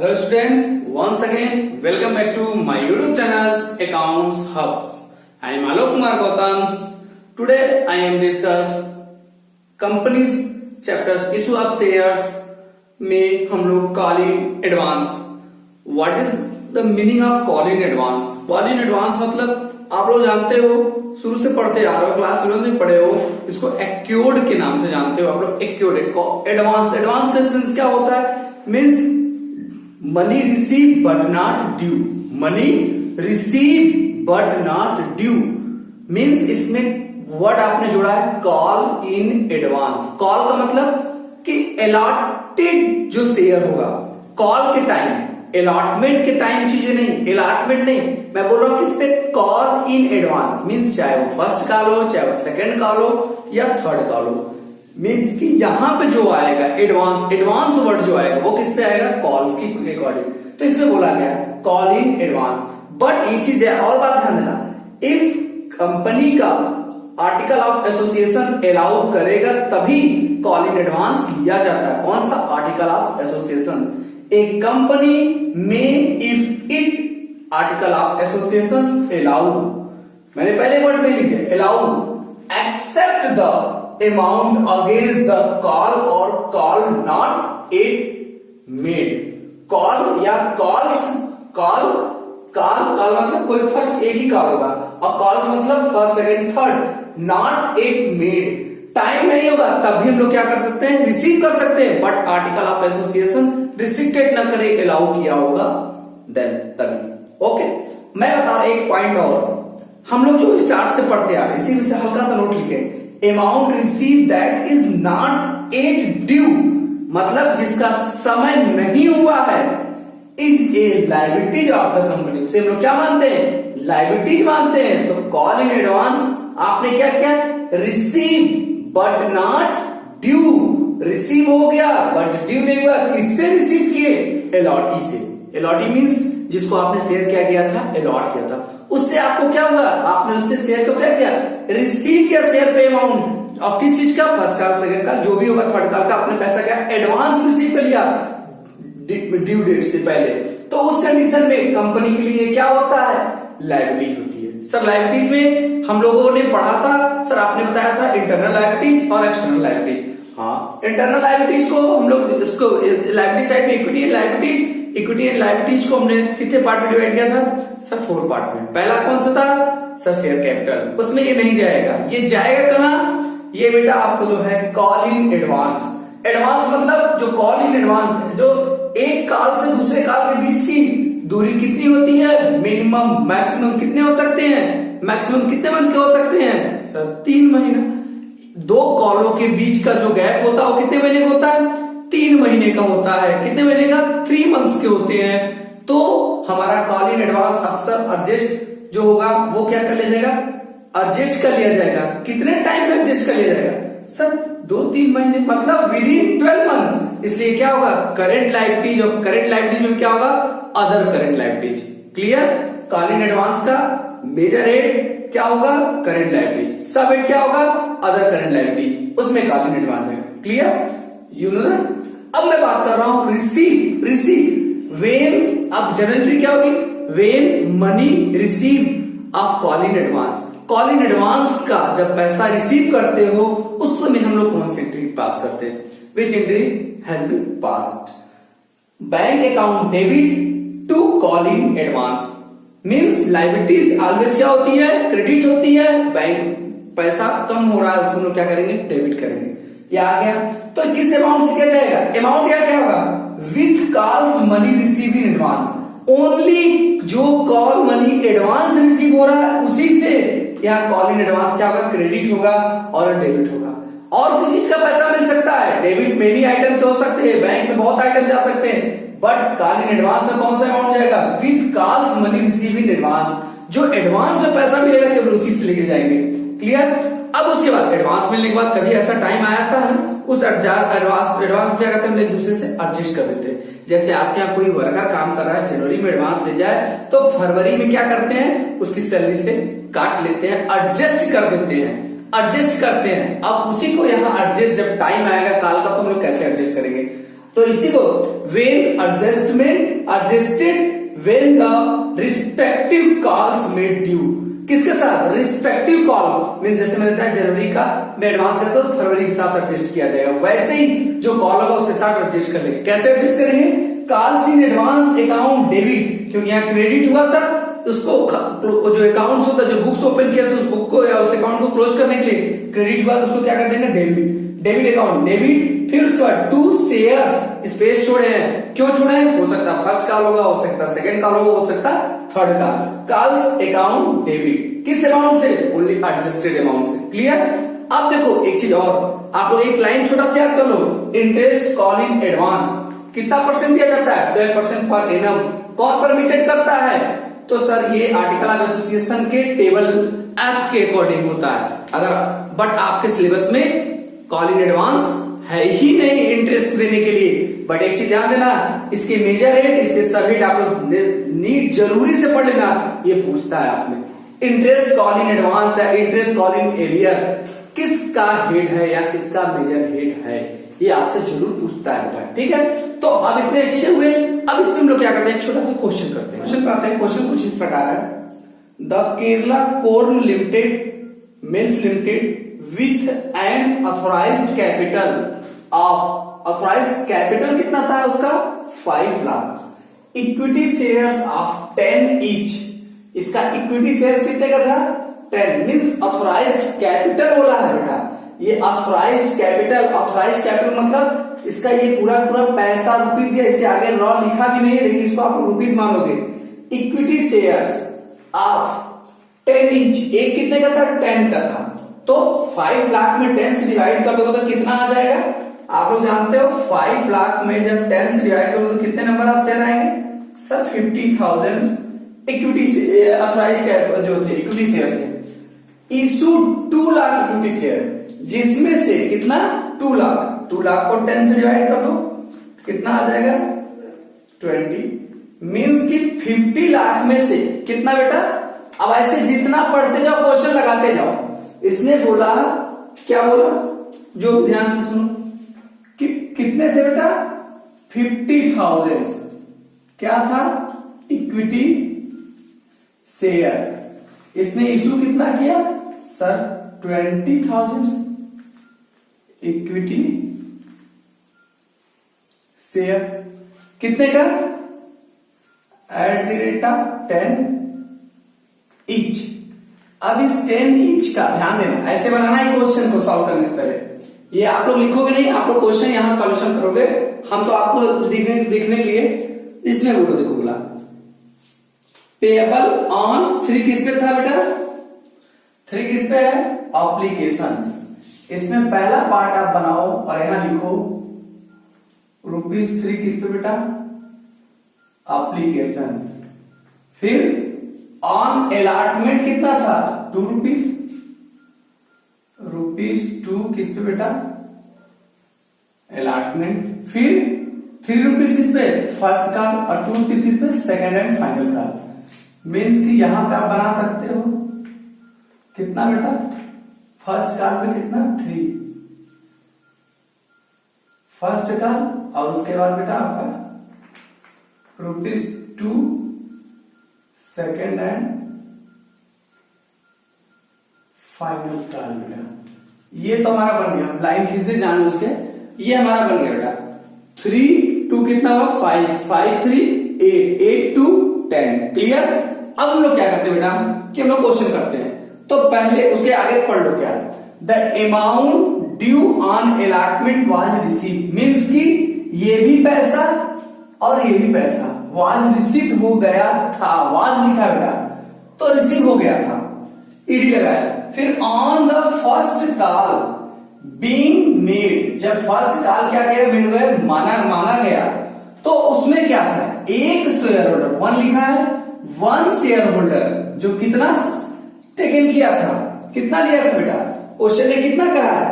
Hello students, once again welcome back to my YouTube channel's Accounts Hub. I am Alok Kumar Gautam. Today I am discuss companies chapters issue of shares में हम लोग call in advance. What is the meaning of call in advance? Call in advance मतलब आप लोग जानते हो, शुरू से पढ़ते आ रहे हो, क्लास 11 में पढ़े हो, इसको एक्योर्ड के नाम से जानते हो आप लोग. एक्योर्ड एडवांस. एडवांस का सेंस क्या होता है? Means money receive but not due. Money receive but not due means इसमें वर्ड आपने जोड़ा है कॉल इन एडवांस. कॉल का मतलब कि अलॉटेड जो शेयर होगा कॉल के टाइम, अलॉटमेंट के टाइम चीजें नहीं, अलॉटमेंट नहीं, मैं बोल रहा हूं किस पे? Call in advance. मीन्स चाहे वो फर्स्ट कॉल हो, चाहे वो सेकंड कॉल हो या थर्ड कॉल हो, मीन्स कि यहां पे जो आएगा एडवांस, एडवांस वर्ड जो आएगा वो किस पे आएगा? कॉल्स की अकॉर्डिंग. तो इसमें बोला गया कॉल इन एडवांस. बट ये चीज और बात ध्यान देना, इफ कंपनी का आर्टिकल ऑफ एसोसिएशन अलाउ करेगा तभी कॉल इन एडवांस लिया जाता है. कौन सा? Article of association. A company में if it article of association allow, मैंने पहले वर्ड में लिखे allow, except the amount against the call और call not it made. Call या कॉल्स, कॉल कॉल मतलब कोई फर्स्ट एक ही कॉल होगा और कॉल्स मतलब first second third. Not it made time नहीं होगा तब भी हम लोग क्या कर सकते हैं? रिसीव कर सकते हैं. But article of association restricted ना करे, अलाउ किया होगा देन तभी. ओके, मैं बता रहा एक पॉइंट और, हम लोग जो स्टार्ट से पढ़ते आ रहे इसी से हल्का सा नोट लिखे. Amount receive that is not at due मतलब जिसका समय नहीं हुआ है, is a liabilities of the company. उसे हम लोग क्या मानते हैं? लायबिलिटीज मानते हैं. तो कॉल इन एडवांस आपने क्या किया? Receive but not due. Receive हो गया बट ड्यू नहीं हुआ. किससे रिसीव किए? अलॉटी से. अलॉटी मीन्स जिसको आपने शेयर क्या किया था? अलॉट किया था. उससे आपको क्या हुआ? आपने उससे शेयर को क्या किया? रिसीव किया शेयर पे अमाउंट. और किस चीज का? फर्स्ट कॉल, सेकंड कॉल, जो भी होगा थर्ड कॉल का आपने पैसा क्या एडवांस रिसीव कर लिया ड्यू डेट से पहले. तो उस कंडीशन में कंपनी के लिए क्या होता है? लायबिलिटीज होती है. सर लायबिलिटीज में हम लोगों ने पढ़ा था, सर आपने बताया था इंटरनल लायबिलिटीज और एक्सटर्नल लायबिलिटीज. हाँ, इंटरनल लायबिलिटीज को हम लोग इसको लायबिलिटी साइड में equity and liabilities, equity and liabilities को हमने कितने पार्ट में डिवाइड किया था? सर 4 पार्ट में. पहला कौन सा था? Sir share capital. उसमें ये नहीं जाएगा. ये जाएगा कहां? ये बेटा आपको जो है कॉल इन एडवांस. एडवांस मतलब जो कॉल इन एडवांस, जो एक कॉल से दूसरे कॉल के बीच की दूरी कितनी होती है? मिनिमम. मैक्सिमम कितने हो सकते हैं? मैक्सिमम कितने मंथ के हो सकते हैं? सर 3 महीना. 2 कॉलों के बीच का जो गैप होता है वो कितने महीने का होता है? 3 महीने का होता है. कितने महीने का? 3 मंथ्स के होते हैं. तो हमारा कॉल इन एडवांस अक्सर एडजस्ट जो होगा वो क्या कर लिया जाएगा? एडजस्ट कर लिया जाएगा. कितने टाइम में एडजस्ट कर लिया जाएगा? सर 2-3 महीने मतलब विद इन 12 मंथ. इसलिए क्या होगा? Current liabilities. और करंट लायबिलिटीज में क्या होगा? Other current liabilities. Clear? Call in advance का मेजर हेड क्या होगा? Current liabilities. सब हेड क्या होगा? Other current liabilities. उसमें कॉल इन एडवांस है. क्लियर? You know that. अब मैं बात कर रहा हूं रिसीव. रिसीव वेन, अब जनरली क्या होगी? When money receive of call in advance. Call in advance का जब पैसा रिसीव करते हो उस समय हम लोग कौन सी एंट्री पास करते हैं? Which entry has been passed? Bank account debit to call in advance. Means liabilities always क्या होती है? क्रेडिट होती है. बैंक पैसा कम हो रहा है उसको हम लोग क्या करेंगे? डेबिट करेंगे. ये आ गया. तो किस अमाउंट से किया जाएगा? अमाउंट क्या होगा? With calls money receive in advance. Only जो कॉल मनी एडवांस रिसीव हो रहा है उसी से यहाँ कॉल इन एडवांस क्या होगा? क्रेडिट होगा और डेबिट होगा. और किसी चीज का पैसा मिल सकता है. डेबिट में भी आइटम से हो सकते हैं, बैंक में बहुत आइटम जा सकते हैं, बट कॉल इन एडवांस में कौन सा अमाउंट जाएगा? With calls money receive in advance. जो एडवांस में पैसा मिलेगा केवल उसी से लेके जाएंगे. क्लियर? अब उसके बाद एडवांस मिलने के बाद कभी ऐसा टाइम आया था हम उस एडवांस क्या करते हैं? हम एक दूसरे से एडजस्ट कर देते हैं. जैसे आपके यहाँ कोई वर्कर काम कर रहा है, जनवरी में एडवांस ले जाए तो फरवरी में क्या करते हैं? उसकी सैलरी से काट लेते हैं, एडजस्ट कर देते हैं, एडजस्ट करते हैं. अब उसी को यहाँ एडजस्ट जब टाइम आएगा काल का तो हम लोग कैसे एडजस्ट करेंगे? तो इसी को when adjusted when the respective calls made due, किसके साथ? रिस्पेक्टिव कॉल मीन जैसे मैंने बताया जनवरी का मैं एडवांस करता हूँ तो फरवरी के साथ एडजस्ट किया जाएगा, वैसे ही जो कॉल होगा उसके साथ एडजस्ट कर लेंगे। कैसे एडजस्ट करेंगे? Calls in advance account debit, क्योंकि यहाँ क्रेडिट हुआ था, उसको जो अकाउंट्स होता है, जो बुक्स ओपन किया तो उस बुक को या उस अकाउंट को क्लोज करने के लिए क्रेडिट हुआ तो उसको क्या कर देंगे? Debit account debit. फिर उसके बाद टू शेयर्स स्पेस छोड़े हैं, क्यों छोड़े हैं? हो सकता है फर्स्ट कॉल होगा, हो सकता है सेकंड कॉल होगा, हो सकता है third call. Calls account debit किस अमाउंट से? ओनली एडजस्टेड अमाउंट से। क्लियर? अब देखो एक चीज और, आप लोग एक लाइन छोटा सा याद कर लो, इंटरेस्ट कॉल इन एडवांस कितना परसेंट दिया जाता है? 12% पर एनम। कौन परमिटेड करता है? तो सर ये आर्टिकल ऑफ एसोसिएशन के टेबल एक्ट के अकॉर्डिंग होता है। अगर बट आपके सिलेबस में कॉल इन एडवांस है ही नहीं इंटरेस्ट देने के लिए। बट एक चीज ध्यान देना, इसके मेजर रेट, इसके सब रेट आप लोग नीट जरूरी से पढ़ लेना, ये पूछता है आपने। इंटरेस्ट कॉल इन एडवांस है, इंटरेस्ट कॉल इन एरियर किसका हेड है या किसका मेजर हेड है, ये आपसे जरूर पूछता है बेटा। ठीक है, तो अब इतने चीजें हुए, अब इसमें हम लोग क्या करते हैं? एक छोटा सा क्वेश्चन करते हैं। क्वेश्चन पे आते हैं। क्वेश्चन कुछ इस प्रकार है, the Kerala corn limited mills limited with an authorised capital of, authorised capital कितना था उसका? 5 lakh. Equity shares of 10 each, इसका इक्विटी शेयर्स कितने का था? 10। मीन्स ऑथोराइज्ड कैपिटल बोला है बेटा, ये ऑथोराइज्ड कैपिटल। ऑथोराइज्ड कैपिटल मतलब इसका ये पूरा पैसा रुपीज दिया, इसके आगे रॉ लिखा भी नहीं है लेकिन इसको आप रुपीज मानोगे। इक्विटी शेयर्स ऑफ 10 ईच, एक कितने का था? 10 का था। तो 5 लाख में 10 से डिवाइड कर दोगे तो कितना आ जाएगा? आप लोग जानते हो 5 लाख में जब 10 से डिवाइड करोगे तो कितने नंबर ऑफ शेयर आएंगे? सर 50,000 इक्विटी ऑथराइज्ड शेयर जो थे, इक्विटी शेयर थे। इशू 2 लाख इक्विटी शेयर, जिसमें से कितना? 2 लाख। 2 लाख को 10 से डिवाइड कर दो कितना आ जाएगा? 20। मीन्स कि 50 लाख में से कितना बेटा? अब ऐसे जितना पढ़ते जाओ क्वेश्चन लगाते जाओ। इसने बोला, क्या बोला? जो ध्यान से सुनो, कि कितने थे बेटा? 50,000 क्या था? Equity share. इसने इशू कितना किया? Sir 20,000 equity share. कितने का? @10 ईच। अब इस 10 ईच का ध्यान देना, ऐसे बनाना है क्वेश्चन को सॉल्व करने से पहले। ये आप लोग लिखोगे नहीं, आप लोग क्वेश्चन यहां सॉल्यूशन करोगे, हम तो आपको देखने के लिए इसमें बोलो। देखो बोला पेएबल ऑन 3 किस पे था बेटा? 3 किस पे है? ऑब्लिगेशंस। इसमें पहला पार्ट आप बनाओ और यहां लिखो ₹3 किस पे बेटा? ऑब्लिगेशंस। फिर ऑन अलॉटमेंट कितना था? ₹2। ₹2 किस पे बेटा? अलॉटमेंट। फिर ₹3 किस पे? फर्स्ट कॉल, और ₹2 किस पे? Second and final call. Means कि यहां पे आप बना सकते हो कितना बेटा? फर्स्ट कॉल पे कितना? 3 फर्स्ट कॉल, और उसके बाद बेटा आपका ₹2 सेकेंड एंड फाइनल कॉल बेटा। ये तो हमारा बन गया, लाइन खींच दे जान उसके, ये हमारा बन गया बेटा। 3 2 कितना हुआ? 5 5 3 8 8 2 10। क्लियर? अब हम लोग क्या करते हैं बेटा कि हम लोग क्वेश्चन करते हैं, तो पहले उसके आगे पढ़ लो क्या? The amount due on allotment was receive. Means कि ये भी पैसा और ये भी पैसा वाज रिसीव हो गया था। वाज लिखा बेटा तो रिसीव हो गया था, ईडी लगाया। फिर on the first call being made, जब फर्स्ट कॉल क्या गया? मेड गया, मांगा गया, तो उसमें क्या था? एक शेयर होल्डर 1 लिखा है, 1 शेयर होल्डर जो कितना टेकन किया था, कितना लिया था बेटा? क्वेश्चन ने कितना कहा है?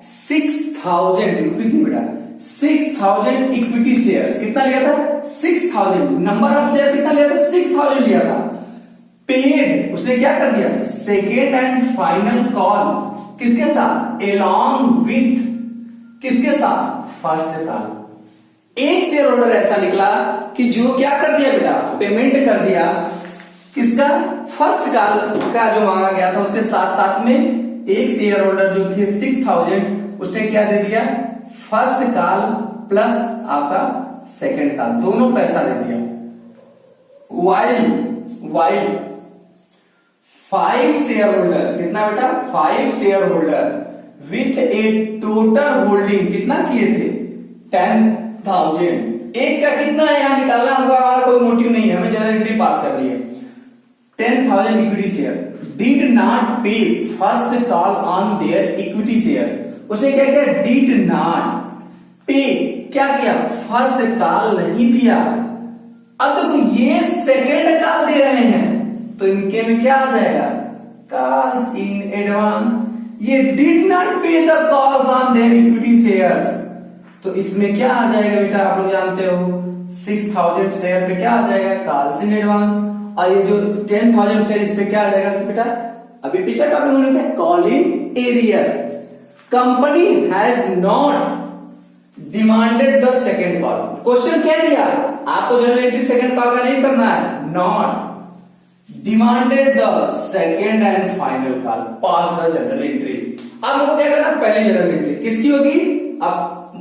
6,000 रुपीज नहीं बेटा, 6,000 इक्विटी शेयर्स। कितना लिया था? 6,000। नंबर ऑफ शेयर कितना लिया था? 6,000 लिया था। पेड उसने क्या कर दिया? सेकेंड एंड फाइनल कॉल किसके साथ? एलॉन्ग विथ किसके साथ? First call. एक शेयर होल्डर ऐसा निकला कि जो क्या कर दिया बेटा, पेमेंट कर दिया किसका, फर्स्ट कॉल का जो मांगा गया था उसके साथ साथ में एक शेयर होल्डर जो थे 6000 उसने क्या दे दिया, फर्स्ट कॉल प्लस आपका सेकंड कॉल दोनों पैसा दे दिया। वाइल 5 शेयर होल्डर, कितना बेटा, 5 share holder with A total holding कितना किए थे, 10,000। एक का कितना है यहां निकालना होगा, हमारा कोई मोटिव नहीं है, हमें जनरल एंट्री पास करनी है। 10,000 इक्विटी शेयर डिड नॉट पे first call on their equity shares. उसने क्या किया, डिड नॉट पे, क्या किया, फर्स्ट कॉल नहीं दिया। अब देखो ये सेकेंड कॉल दे रहे हैं तो इनके में क्या आ जाएगा, कॉल्स इन एडवांस। ये डिड नॉट पे the calls on their equity shares, तो इसमें क्या आ जाएगा बेटा, आप लोग जानते हो 6000 शेयर पे क्या आ जाएगा, कॉल्स इन एडवांस। और ये जो 10,000 शेयर इस पे क्या आ जाएगा बेटा, अभी पिछला टॉपिक में लिखा है call in arrear. Company has not demanded the second call. Question क्या दिया आपको, जनरल एंट्री सेकेंड कॉल का नहीं करना है, not demanded the second and final call, pass the general entry. अब हमको क्या करना, पहली जनरल एंट्री किसकी होगी, अब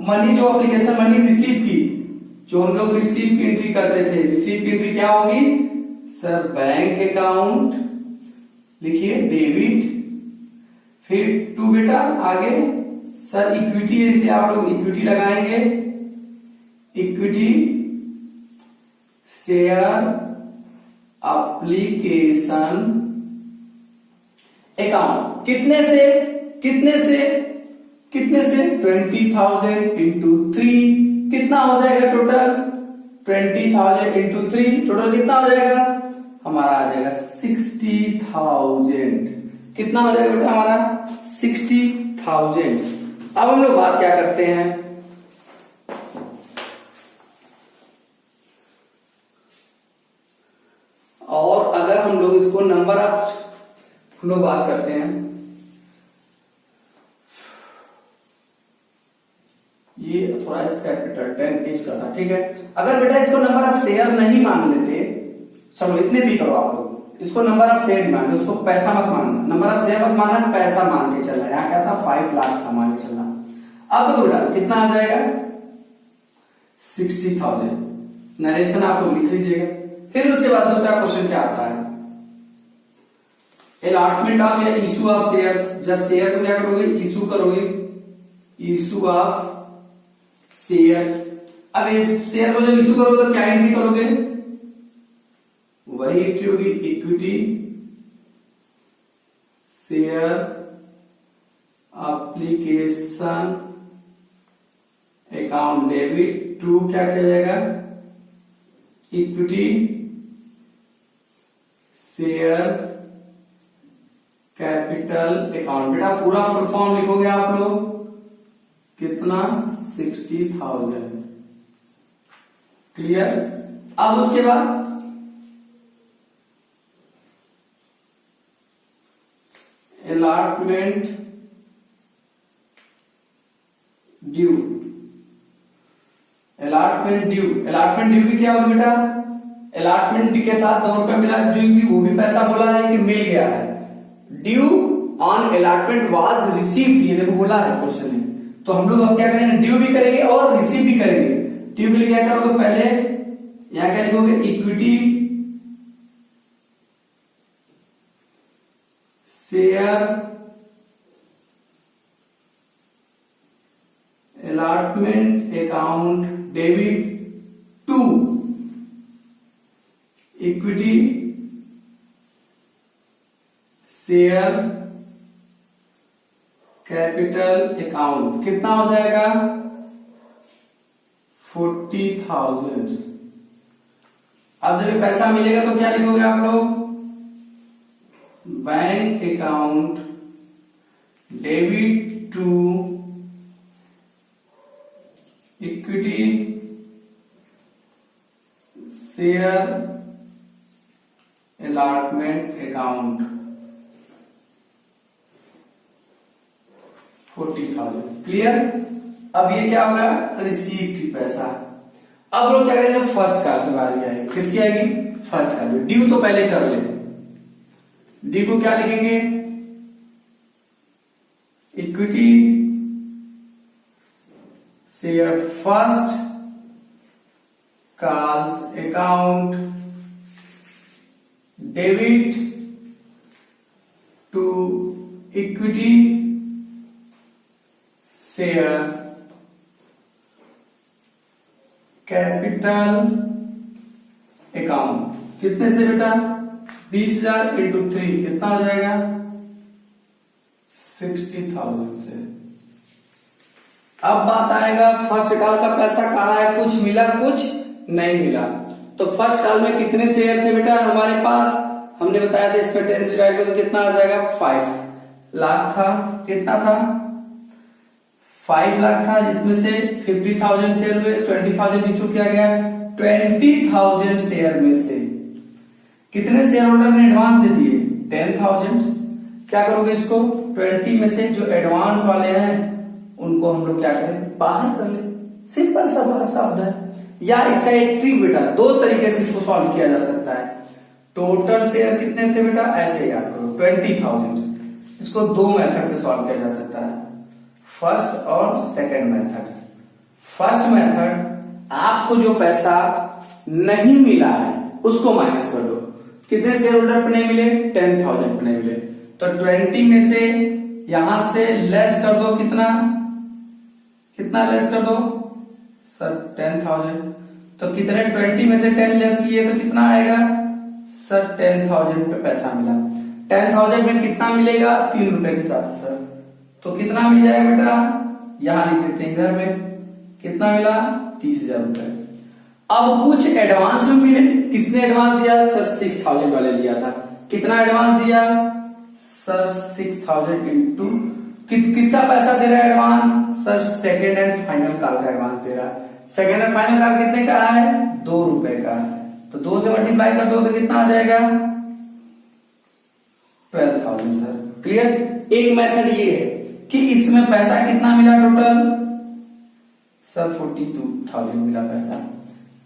मनी जो एप्लीकेशन मनी रिसीव की, जो हम लोग रिसीव की एंट्री करते थे, रिसीव की एंट्री क्या होगी सर, बैंक अकाउंट लिखिए डेबिट, फिर टू बेटा आगे सर इक्विटी है इसलिए आप लोग इक्विटी लगाएंगे, इक्विटी शेयर एप्लीकेशन अकाउंट, कितने से 20,000 इंटू 3, कितना हो जाएगा टोटल, 20,000 इंटू 3 टोटल कितना हो जाएगा हमारा, आ जाएगा 60,000। कितना हो जाएगा बेटा हमारा 60,000। अब हम लोग बात क्या करते हैं, और अगर हम लोग इसको नंबर ऑफ हम लोग बात करते हैं, ये थोड़ा इसका कैपिटल 10 का था, ठीक है। अगर बेटा इसको नंबर ऑफ शेयर नहीं मान लेते, चलो इतने भी करो आप लोग, इसको नंबर ऑफ शेयर मान लो, उसको पैसा मत मानना, नंबर ऑफ शेयर मत मानना, पैसा मान के चलना। यहाँ क्या था 5 लाख था मान के चलना। अब तो बेटा कितना आ जाएगा 60,000, नरेशन आप लोग लिख लीजिएगा। फिर उसके बाद दूसरा क्वेश्चन क्या आता है, अलॉटमेंट ऑफ या इशू ऑफ शेयर्स। जब शेयर को क्या करोगे, इशू करोगे, इशू ऑफ शेयर्स। अब इस शेयर को जब इशू करोगे तो क्या एंट्री करोगे, वही एंट्री होगी, equity share application account debit to क्या किया जाएगा, इक्विटी शेयर कैपिटल अकाउंट। बेटा पूरा फुल फॉर्म लिखोगे आप लोग, कितना 60,000, क्लियर। अब उसके बाद अलॉटमेंट ड्यू, अलॉटमेंट ड्यू की क्या होगी बेटा, अलॉटमेंट के साथ 2 रुपया मिला, ड्यू की वो भी पैसा बोला है कि मिल गया है। Due on allotment was received, ये देखो बोला है क्वेश्चन में, तो हम लोग अब क्या करेंगे, ड्यू भी करेंगे और रिसीव भी करेंगे। ड्यू के लिए क्या करोगे, पहले यहां क्या लिखोगे, equity share allotment account debit to equity share capital account, कितना हो जाएगा 40,000। अब जब ये पैसा मिलेगा तो क्या लिखोगे आप लोग, bank account debit to equity share allotment account 40,000, clear. अब ये क्या होगा, रिसीव की पैसा, अब लोग क्या करेंगे, फर्स्ट कॉल की बारी आएगी। किसकी आएगी, फर्स्ट कॉल। ड्यू तो पहले कर ले, ड्यू को क्या लिखेंगे, equity share first calls account debit to equity share capital account. कितने से बेटा, 20,000 इंटू 3 कितना हो जाएगा, 60,000 से। अब बात आएगा फर्स्ट कॉल का पैसा कहाँ है, कुछ मिला कुछ नहीं मिला। तो फर्स्ट कॉल में कितने शेयर थे बेटा हमारे पास, हमने बताया था इसमें 10 से डिवाइड करो तो कितना आ जाएगा, 5 लाख था। कितना था, 5 लाख था, जिसमें से 50,000 शेयर हुए, 20,000 इशू किया गया। 20,000 शेयर में से कितने शेयर होल्डर ने एडवांस दे दिए, 10,000। क्या करोगे इसको, 20 में से जो एडवांस वाले हैं उनको हम लोग क्या करें, बाहर कर ले। सिंपल सा शब्द है। या इसका एक ट्रिक बेटा, 2 तरीके से इसको सॉल्व किया जा सकता है। टोटल शेयर कितने थे बेटा, ऐसे याद करो 20,000। इसको 2 मेथड से सॉल्व किया जा सकता है, फर्स्ट और सेकंड मेथड। फर्स्ट मेथड, आपको जो पैसा नहीं मिला है उसको माइनस कर दो। कितने शेयर होल्डर पे नहीं मिले, 10,000 पे नहीं मिले, तो 20 में से यहां से लेस कर दो। कितना लेस कर दो सर, 10,000। तो कितने, 20 में से 10 लेस किए तो कितना आएगा सर, 10,000 पे पैसा मिला। 10,000 में कितना मिलेगा, 3 रुपए के साथ सर, तो कितना मिल जाएगा बेटा, यहां लिख देते हैं इधर में, कितना मिला, 30,000 रुपए। अब कुछ एडवांस में मिले, किसने एडवांस दिया सर, 6,000 वाले लिया था। कितना एडवांस दिया सर, 6,000 इंटू किसका पैसा दे रहा है advance sir, second and final call का एडवांस दे रहा है। सेकेंड एंड फाइनल कॉल कितने का है, 2 रुपए का, तो 2 से मल्टीप्लाई कर दो तो कितना आ जाएगा, 12,000 सर। क्लियर। एक मेथड ये है कि इसमें पैसा कितना मिला टोटल सर, 42,000 मिला पैसा।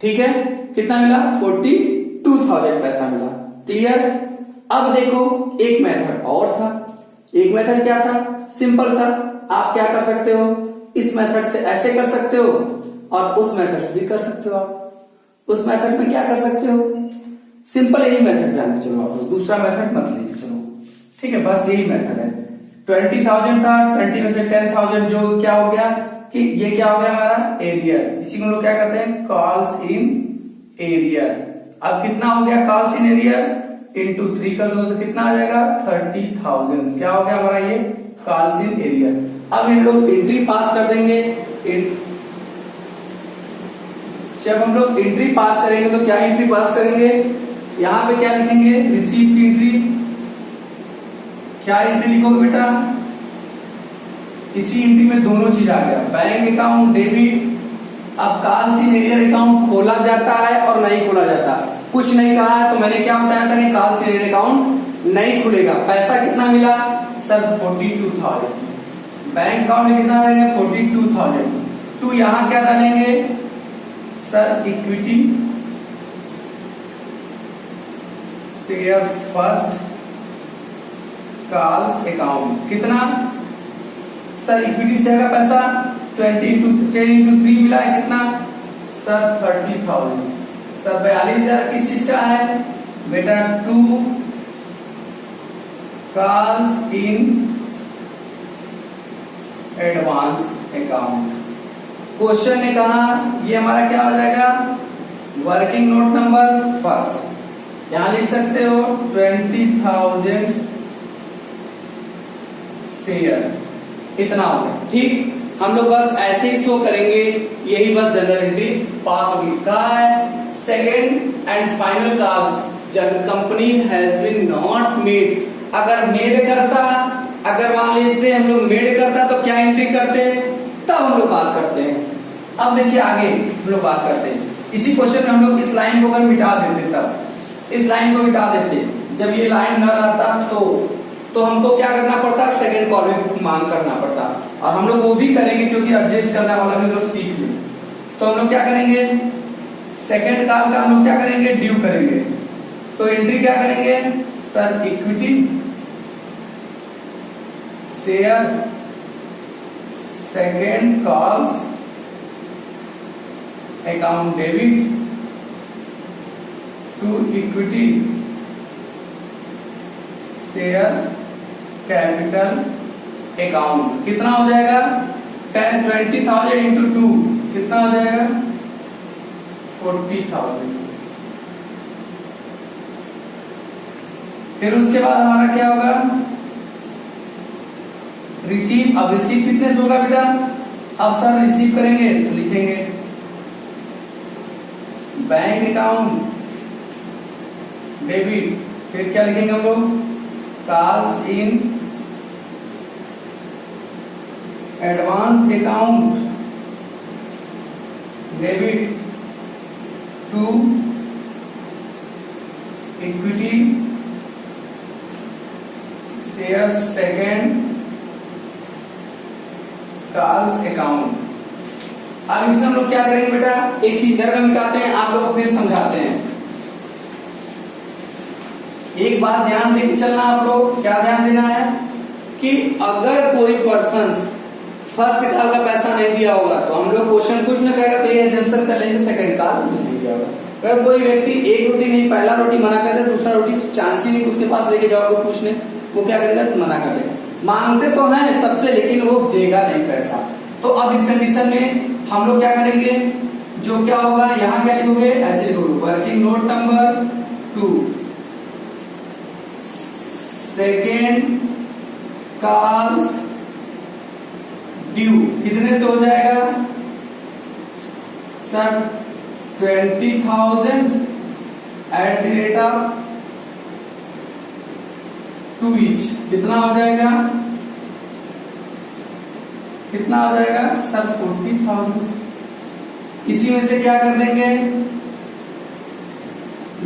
ठीक है, कितना मिला, 42,000 पैसा मिला। क्लियर। अब देखो एक मेथड और था। एक मेथड क्या था, सिंपल सा, आप क्या कर सकते हो, इस मेथड से ऐसे कर सकते हो और उस मेथड से भी कर सकते हो। आप उस मेथड में क्या कर सकते हो, सिंपल यही मेथड जान के चलो, आप लोग दूसरा मेथड मत लेके चलो। ठीक है, बस यही मेथड है। 20,000 था, 20 में से 10,000 जो क्या हो गया कि ये क्या हो गया हमारा, एरियर। इसी को लोग क्या कहते हैं, कॉल्स इन एरियर। अब कितना हो गया कॉल्स इन एरियर, इंटू 3 कर दो तो कितना आ जाएगा, 30,000। क्या हो गया हमारा ये कॉल्स इन एरियर। अब हम लोग एंट्री पास कर देंगे। जब हम लोग एंट्री पास करेंगे तो क्या एंट्री पास करेंगे, यहां पे क्या लिखेंगे, रिसीव की एंट्री। क्या एंट्री लिखोगे बेटा, इसी एंट्री में दोनों चीज आ गया, बैंक अकाउंट डेबिट। अब कॉल्स इन एरियर अकाउंट खोला जाता है और नहीं खोला जाता। कुछ नहीं कहा है तो मैंने क्या बताया था कि कॉल्स इन एरियर अकाउंट नहीं खुलेगा। पैसा कितना मिला सर, 42,000। बैंक अकाउंट में कितना डालेंगे, 42,000। तो यहां क्या डालेंगे sir, equity share first calls account. कितना सर, इक्विटी शेयर का पैसा 20 इंटू 10 इंटू 3 मिला है, कितना सर, 30,000। सर 42,000 किस चीज का है बेटा, 2 calls in advance account. Question ने कहा ये हमारा क्या हो जाएगा, वर्किंग नोट नंबर फर्स्ट। यहां लिख सकते हो 20,000 शेयर, इतना हो गया। ठीक, हम लोग बस ऐसे ही शो करेंगे, यही बस जनरल एंट्री पास होगी। कहा है सेकेंड एंड फाइनल कॉल्स जब company has been not made. अगर मेड करता, अगर मान लीजिए हम लोग मेड करता तो क्या एंट्री करते, तब हम लोग बात करते हैं। अब देखिए आगे हम लोग बात करते हैं। इसी क्वेश्चन में हम लोग इस लाइन को अगर मिटा देते, तब इस लाइन को मिटा देते, जब ये लाइन न रहता तो हमको क्या करना पड़ता, सेकंड कॉल में मांग करना पड़ता। और हम लोग वो भी करेंगे क्योंकि एडजस्ट करने वाला भी लोग सीख लें। तो हम लोग क्या करेंगे, सेकेंड कॉल का हम लोग क्या करेंगे, ड्यू करेंगे। तो एंट्री क्या करेंगे sir, equity share second calls account debit to equity share capital account. कितना हो जाएगा 20,000 इंटू 2 कितना हो जाएगा 40,000। फिर उसके बाद हमारा क्या होगा, रिसीव। अब रिसीव कितने से होगा बेटा, अब सर रिसीव करेंगे तो लिखेंगे बैंक अकाउंट डेबिट, फिर क्या लिखेंगे हम लोग, calls in advance account debit to equity share second calls account. अब इसमें हम लोग क्या करेंगे बेटा, एक चीज इधर में मिटाते हैं, आप लोगों को फिर समझाते हैं। एक बात ध्यान देके चलना आप लोग, क्या ध्यान देना है कि अगर कोई पर्सन फर्स्ट कॉल का पैसा नहीं दिया होगा तो हम लोग क्वेश्चन कुछ न कहेगा तो ये एजम्पशन कर लेंगे सेकंड कॉल नहीं दिया होगा। अगर कोई व्यक्ति एक रोटी नहीं, पहला रोटी मना कर दे, दूसरा रोटी चांस ही नहीं उसके पास लेके जाओगे पूछने, वो क्या करेगा, मना कर देगा। मांगते तो हैं सबसे, लेकिन वो देगा नहीं पैसा। तो अब इस कंडीशन में हम लोग क्या करेंगे, जो क्या होगा, यहाँ क्या लिखोगे, ऐसे लिखोगे working note number 2 second calls due कितने से हो जाएगा sir, 20,000 at the rate of 2 each। कितना हो जाएगा, कितना हो जाएगा सर 40,000। इसी में से क्या कर देंगे,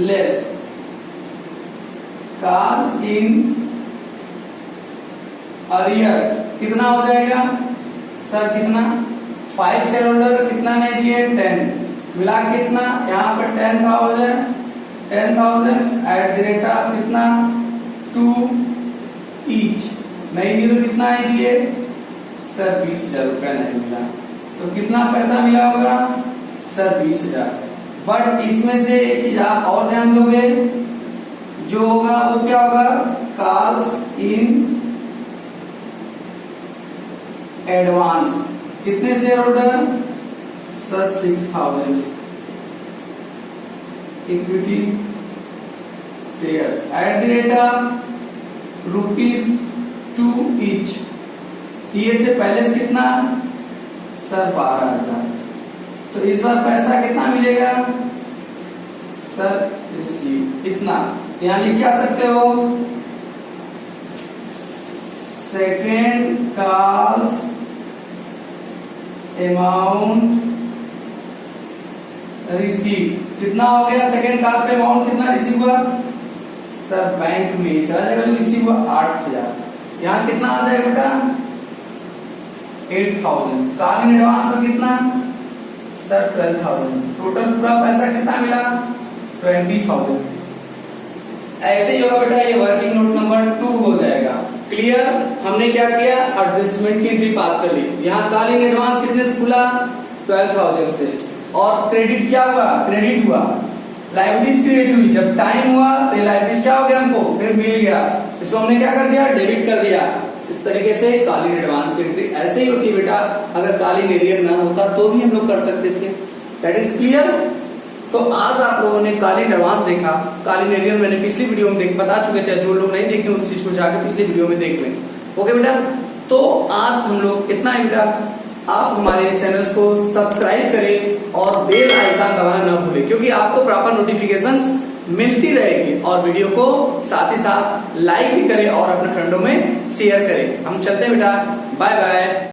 लेस कॉल्स इन अरियर्स, कितना हो जाएगा सर, कितना 5 शेयर होल्डर कितना नहीं दिए 10, मिला कितना यहाँ पर 10,000 एट द रेट ऑफ कितना 2 each। नहीं दिए तो कितना नहीं दिए सर 20,000 रुपया नहीं मिला। तो कितना पैसा मिला होगा सर 20,000। बट इसमें से एक चीज आप और ध्यान दोगे, जो होगा वो क्या होगा, कॉल्स इन एडवांस कितने share holder sir 6,000 equity shares at the rate of ₹2 each। दिए थे पहले से कितना सर 12,000। तो इस बार पैसा कितना मिलेगा सर, रिसीव इतना। यहां लिख क्या सकते हो, सेकेंड कॉल्स अमाउंट रिसीव। कितना हो गया सेकेंड कॉल पे अमाउंट, कितना रिसीव हुआ सर, बैंक में चला जाएगा जो रिसीव हुआ 8,000। यहाँ कितना आ जाएगा बेटा 8,000। कॉल इन एडवांस कितना सर 12,000। टोटल पूरा पैसा कितना मिला 20,000। ऐसे ही होगा बेटा, ये वर्किंग नोट नंबर 2 हो जाएगा। क्लियर, हमने क्या किया, एडजस्टमेंट की एंट्री पास कर ली। यहाँ कॉल इन एडवांस कितने से खुला 12,000 से, और क्रेडिट क्या हुआ, क्रेडिट हुआ, लाइबिलिटीज क्रिएट हुई। जब टाइम हुआ तो लाइबिलिटीज क्या हो गया, हमको फिर मिल गया, इसको हमने क्या कर दिया, डेबिट कर दिया। इस तरीके से कॉल इन एडवांस की एंट्री ऐसे ही होती है बेटा। अगर कॉल इन एरियर ना होता तो भी हम लोग कर सकते थे। That is clear. तो आज आप लोगों ने कॉल इन एडवांस देखा, कॉल इन एरियर मैंने पिछली वीडियो में बता चुके थे, जो लोग नहीं देखे उस चीज को जाकर पिछली वीडियो में देख लें। ओके बेटा, तो आज हम लोग इतना ही बेटा। आप हमारे चैनल्स को सब्सक्राइब करें और बेल आइकन दबाना ना भूलें, क्योंकि आपको प्रॉपर नोटिफिकेशंस मिलती रहेगी। और वीडियो को साथ ही साथ लाइक भी करें और अपने फ्रेंडों में शेयर करें। हम चलते हैं बेटा, बाय बाय।